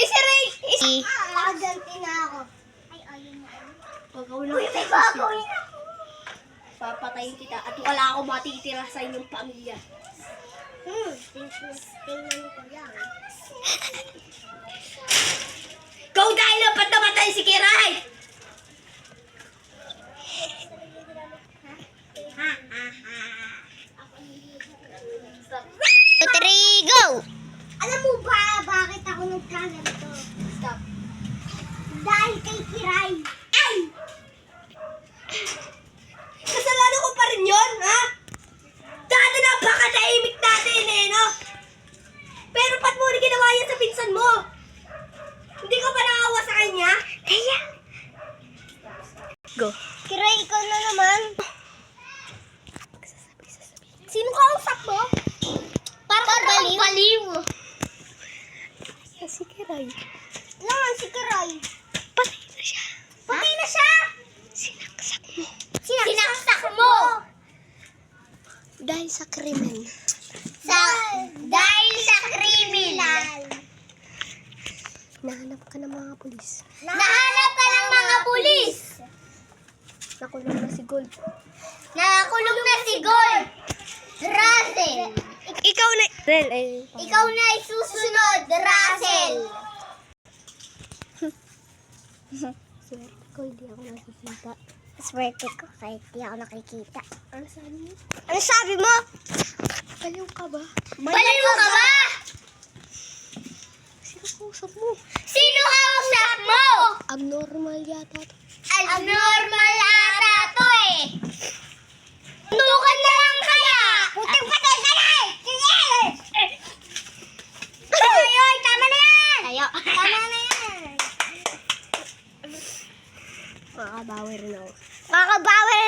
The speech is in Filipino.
Si Ray! Nakaganti na ako. Ay, ayun na. Uy, may gagawin ako. Papatayin kita at wala akong matitira sa inyong pamilya. Tingnan ko yan. Go dahil dapat namatay si Kiray! Three, go! Alam mo ba bakit ako nagkaganito? Stop. Dahil kay Kiray. Ay! Kasalanan ko pa rin yun, ha? Dati napakatahimik natin eh, no? Pero ba't mo rin ginawa yan sa pinsan mo? Hindi ka ba naawa sa kanya? Kaya? Go. Kiray, ikaw na naman. Sino kausap mo? Parang baliw. Si Kiray. Naman si Kiray. Patay na siya. Patay na siya! Sinaksak mo. Sinaksak mo! Dahil sa krimen. Dahil sa kriminal. Nahanap ka ng mga pulis. Nahanap ka ng mga pulis. Nakulong na si Gold. Nakakulong na si Gold. Russell. Ikaw na... Ikaw na isusunod, Russell. Swerte ko, hindi ako nakikita. Swerte ko kahit di ako nakikita. Ano sabi mo? Ano sabi mo? Baliw ka ba? Baliw ka ba? Sino kausap mo? Sino kausap mo? Abnormal yata to. Abnormal ata to eh. Tukan na lang kaya. Putang patay ka na eh. Sige. Ay, tama na yan. Tama na yan. Makakabawi rin ako. Makabawi